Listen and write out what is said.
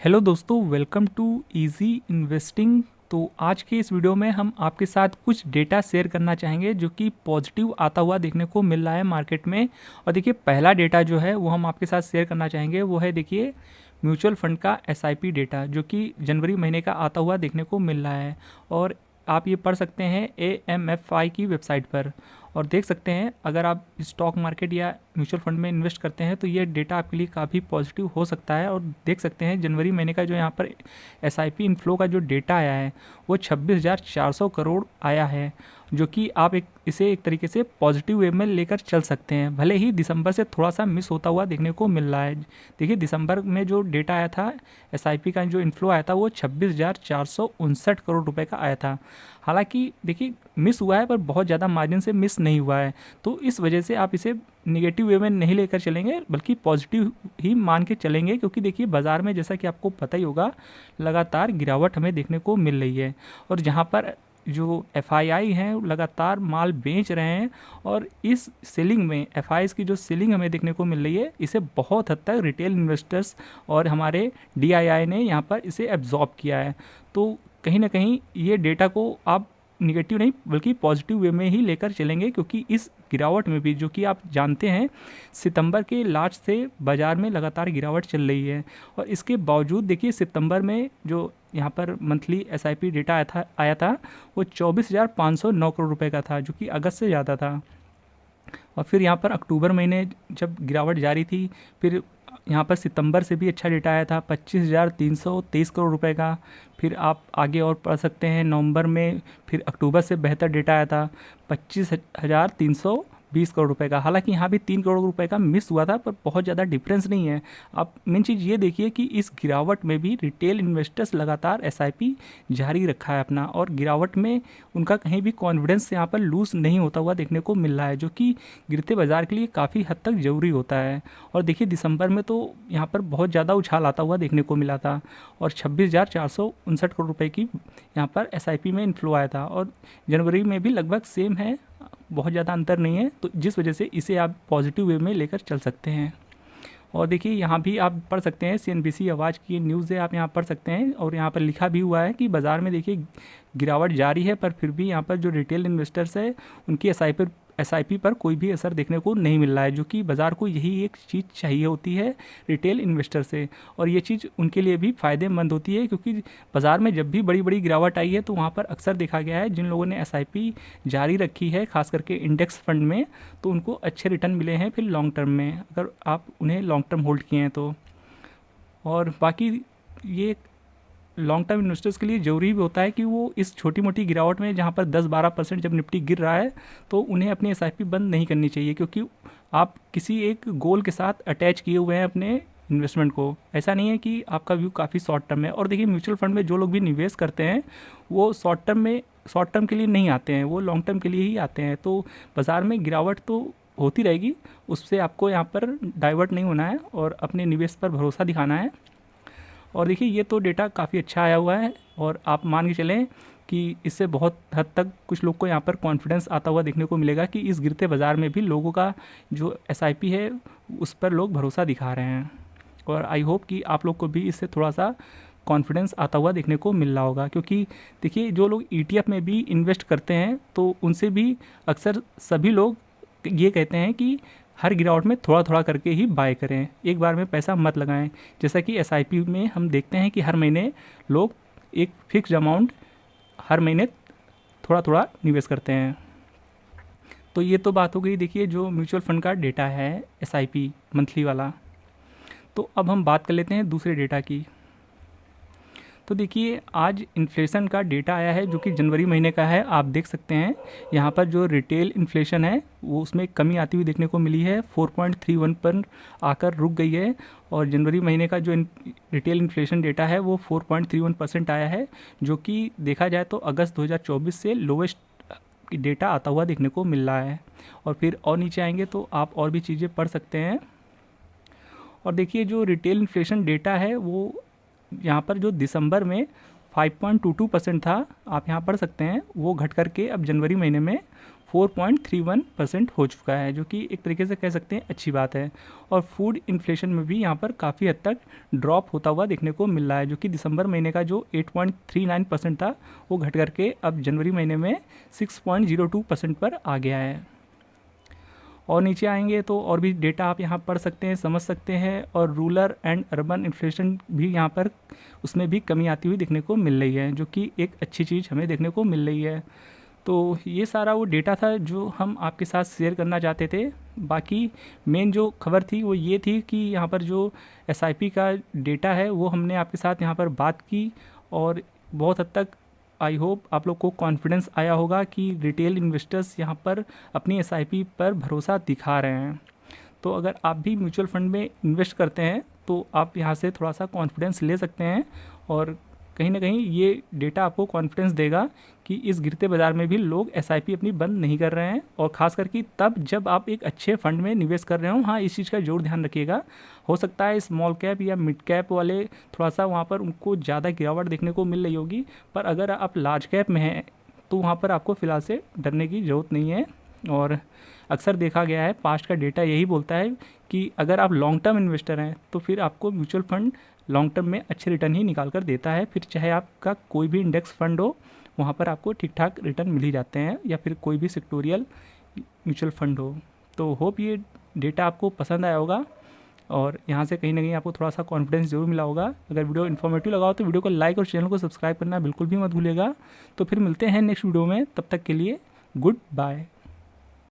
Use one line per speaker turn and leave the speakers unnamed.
Hello दोस्तों, welcome to easy investing. तो आज के इस वीडियो में हम आपके साथ कुछ डेटा शेयर करना चाहेंगे जो कि पॉजिटिव आता हुआ देखने को मिल रहा है मार्केट में। और देखिए, पहला डेटा जो है वो हम आपके साथ शेयर करना चाहेंगे वो है, देखिए, म्यूचुअल फंड का एसआईपी डेटा जो कि जनवरी महीने का आता हुआ देखने को मिल रहा है। और आप ये पढ़ सकते हैं AMFI की वेबसाइट पर और देख सकते हैं, अगर आप स्टॉक मार्केट या म्यूचुअल फंड में इन्वेस्ट करते हैं तो ये डेटा आपके लिए काफ़ी पॉजिटिव हो सकता है। और देख सकते हैं जनवरी महीने का जो यहाँ पर एसआईपी इनफ्लो का जो डेटा आया है वो 26,400 करोड़ आया है, जो कि आप इसे एक तरीके से पॉजिटिव वे में लेकर चल सकते हैं। भले ही दिसंबर से थोड़ा सा मिस होता हुआ देखने को मिल रहा है। देखिए, दिसंबर में जो डेटा आया था एसआईपी का जो इनफ्लो आया था वो 26,459 करोड़ रुपए का आया था। हालांकि देखिए, मिस हुआ है पर बहुत ज़्यादा मार्जिन से मिस नहीं हुआ है। तो इस वजह से आप इसे निगेटिव वे में नहीं लेकर चलेंगे बल्कि पॉजिटिव ही मान के चलेंगे, क्योंकि देखिए बाज़ार में जैसा कि आपको पता ही होगा लगातार गिरावट हमें देखने को मिल रही है। और जहाँ पर जो एफआईआई हैं लगातार माल बेच रहे हैं, और इस सेलिंग में एफआईआई की जो सेलिंग हमें देखने को मिल रही है इसे बहुत हद तक रिटेल इन्वेस्टर्स और हमारे डीआईआई ने यहाँ पर इसे एब्जॉर्ब किया है। तो कहीं ना कहीं ये डेटा को आप निगेटिव नहीं बल्कि पॉजिटिव वे में ही लेकर चलेंगे, क्योंकि इस गिरावट में भी, जो कि आप जानते हैं, सितंबर के लास्ट से बाज़ार में लगातार गिरावट चल रही है। और इसके बावजूद देखिए, सितंबर में जो यहाँ पर मंथली एसआईपी डेटा आया था वो 24,509 करोड़ रुपए का था, जो कि अगस्त से ज़्यादा था। और फिर यहाँ पर अक्टूबर महीने जब गिरावट जारी थी, फिर यहाँ पर सितंबर से भी अच्छा डेटा आया था 25,323 करोड़ रुपए का। फिर आप आगे और पढ़ सकते हैं, नवंबर में फिर अक्टूबर से बेहतर डेटा आया था 25,320 करोड़ रुपए का। हालांकि यहाँ भी 3 करोड़ रुपए का मिस हुआ था, पर बहुत ज़्यादा डिफरेंस नहीं है। आप मेन चीज़ ये देखिए कि इस गिरावट में भी रिटेल इन्वेस्टर्स लगातार एसआईपी जारी रखा है अपना, और गिरावट में उनका कहीं भी कॉन्फिडेंस यहाँ पर लूज़ नहीं होता हुआ देखने को मिल रहा है, जो कि गिरते बाजार के लिए काफ़ी हद तक ज़रूरी होता है। और देखिए, दिसंबर में तो यहाँ पर बहुत ज़्यादा उछाल आता हुआ देखने को मिला था, और 26,459 करोड़ रुपए की यहाँ पर एसआईपी में इन्फ्लो आया था। और जनवरी में भी लगभग सेम है, बहुत ज़्यादा अंतर नहीं है, तो जिस वजह से इसे आप पॉजिटिव वे में लेकर चल सकते हैं। और देखिए, यहाँ भी आप पढ़ सकते हैं, सीएनबीसी आवाज़ की न्यूज़ है, आप यहाँ पढ़ सकते हैं। और यहाँ पर लिखा भी हुआ है कि बाज़ार में देखिए गिरावट जारी है, पर फिर भी यहाँ पर जो रिटेल इन्वेस्टर्स है उनकी एसआईपी पर कोई भी असर देखने को नहीं मिल रहा है, जो कि बाज़ार को यही एक चीज़ चाहिए होती है रिटेल इन्वेस्टर से। और ये चीज़ उनके लिए भी फ़ायदेमंद होती है, क्योंकि बाज़ार में जब भी बड़ी बड़ी गिरावट आई है तो वहाँ पर अक्सर देखा गया है जिन लोगों ने एसआईपी जारी रखी है, खास करके इंडेक्स फंड में, तो उनको अच्छे रिटर्न मिले हैं फिर लॉन्ग टर्म में, अगर आप उन्हें लॉन्ग टर्म होल्ड किए हैं तो। और बाकी ये लॉन्ग टर्म इन्वेस्टर्स के लिए ज़रूरी भी होता है कि वो इस छोटी मोटी गिरावट में, जहाँ पर 10-12% जब निफ्टी गिर रहा है, तो उन्हें अपनी एसआईपी बंद नहीं करनी चाहिए, क्योंकि आप किसी एक गोल के साथ अटैच किए हुए हैं अपने इन्वेस्टमेंट को। ऐसा नहीं है कि आपका व्यू काफ़ी शॉर्ट टर्म है। और देखिए, म्यूचुअल फंड में जो लोग भी निवेश करते हैं वो शॉर्ट टर्म के लिए नहीं आते हैं, वो लॉन्ग टर्म के लिए ही आते हैं। तो बाज़ार में गिरावट तो होती रहेगी, उससे आपको यहाँ पर डाइवर्ट नहीं होना है और अपने निवेश पर भरोसा दिखाना है। और देखिए, ये तो डेटा काफ़ी अच्छा आया हुआ है, और आप मान के चलें कि इससे बहुत हद तक कुछ लोग को यहाँ पर कॉन्फिडेंस आता हुआ देखने को मिलेगा कि इस गिरते बाज़ार में भी लोगों का जो एसआईपी है उस पर लोग भरोसा दिखा रहे हैं। और आई होप कि आप लोग को भी इससे थोड़ा सा कॉन्फिडेंस आता हुआ देखने को मिल रहा होगा, क्योंकि देखिए, जो लोग ईटीएफ में भी इन्वेस्ट करते हैं तो उनसे भी अक्सर सभी लोग ये कहते हैं कि हर गिरावट में थोड़ा थोड़ा करके ही बाय करें, एक बार में पैसा मत लगाएं। जैसा कि एसआईपी में हम देखते हैं कि हर महीने लोग एक फिक्स्ड अमाउंट हर महीने थोड़ा थोड़ा निवेश करते हैं। तो ये तो बात हो गई, देखिए, जो म्यूचुअल फंड का डेटा है एसआईपी मंथली वाला। तो अब हम बात कर लेते हैं दूसरे डेटा की। तो देखिए, आज इन्फ्लेशन का डेटा आया है जो कि जनवरी महीने का है। आप देख सकते हैं यहाँ पर जो रिटेल इन्फ्लेशन है वो उसमें कमी आती हुई देखने को मिली है, 4.31 पर आकर रुक गई है। और जनवरी महीने का जो रिटेल इन्फ्लेशन डेटा है वो 4.31% आया है, जो कि देखा जाए तो अगस्त 2024 से लोवेस्ट डेटा आता हुआ देखने को मिल रहा है। और फिर और नीचे आएंगे तो आप और भी चीज़ें पढ़ सकते हैं। और देखिए, जो रिटेल इन्फ्लेशन डेटा है वो यहाँ पर जो दिसंबर में 5.22% था, आप यहाँ पढ़ सकते हैं, वो घट करके अब जनवरी महीने में 4.31% हो चुका है, जो कि एक तरीके से कह सकते हैं अच्छी बात है। और फूड इन्फ्लेशन में भी यहाँ पर काफ़ी हद तक ड्रॉप होता हुआ देखने को मिल रहा है, जो कि दिसंबर महीने का जो 8.39% था वो घट करके अब जनवरी महीने में 6.02% पर आ गया है। और नीचे आएंगे तो और भी डेटा आप यहाँ पढ़ सकते हैं, समझ सकते हैं। और रूरल एंड अर्बन इन्फ्लेशन भी यहाँ पर उसमें भी कमी आती हुई देखने को मिल रही है, जो कि एक अच्छी चीज़ हमें देखने को मिल रही है। तो ये सारा वो डेटा था जो हम आपके साथ शेयर करना चाहते थे। बाकी मेन जो खबर थी वो ये थी कि यहाँ पर जो एसआईपी का डेटा है वो हमने आपके साथ यहाँ पर बात की, और बहुत हद तक आई होप आप लोग को कॉन्फिडेंस आया होगा कि रिटेल इन्वेस्टर्स यहाँ पर अपनी एसआईपी पर भरोसा दिखा रहे हैं। तो अगर आप भी म्यूचुअल फंड में इन्वेस्ट करते हैं तो आप यहाँ से थोड़ा सा कॉन्फिडेंस ले सकते हैं, और कहीं ना कहीं ये डेटा आपको कॉन्फिडेंस देगा कि इस गिरते बाज़ार में भी लोग एसआईपी अपनी बंद नहीं कर रहे हैं। और ख़ास करके तब जब आप एक अच्छे फंड में निवेश कर रहे हो। हाँ, इस चीज़ का जरूर ध्यान रखिएगा, हो सकता है स्मॉल कैप या मिड कैप वाले थोड़ा सा वहाँ पर उनको ज़्यादा गिरावट देखने को मिल रही होगी, पर अगर आप लार्ज कैप में हैं तो वहाँ पर आपको फ़िलहाल से डरने की ज़रूरत नहीं है। और अक्सर देखा गया है, पास्ट का डेटा यही बोलता है कि अगर आप लॉन्ग टर्म इन्वेस्टर हैं तो फिर आपको म्यूचुअल फंड लॉन्ग टर्म में अच्छे रिटर्न ही निकाल कर देता है। फिर चाहे आपका कोई भी इंडेक्स फंड हो, वहाँ पर आपको ठीक ठाक रिटर्न मिल ही जाते हैं, या फिर कोई भी सेक्टोरियल म्यूचुअल फंड हो। तो होप ये डेटा आपको पसंद आया होगा, और यहाँ से कहीं ना कहीं आपको थोड़ा सा कॉन्फिडेंस जरूर मिला होगा। अगर वीडियो इन्फॉर्मेटिव लगा हो तो वीडियो को लाइक और चैनल को सब्सक्राइब करना बिल्कुल भी मत भूलिएगा। तो फिर मिलते हैं नेक्स्ट वीडियो में, तब तक के लिए गुड बाय।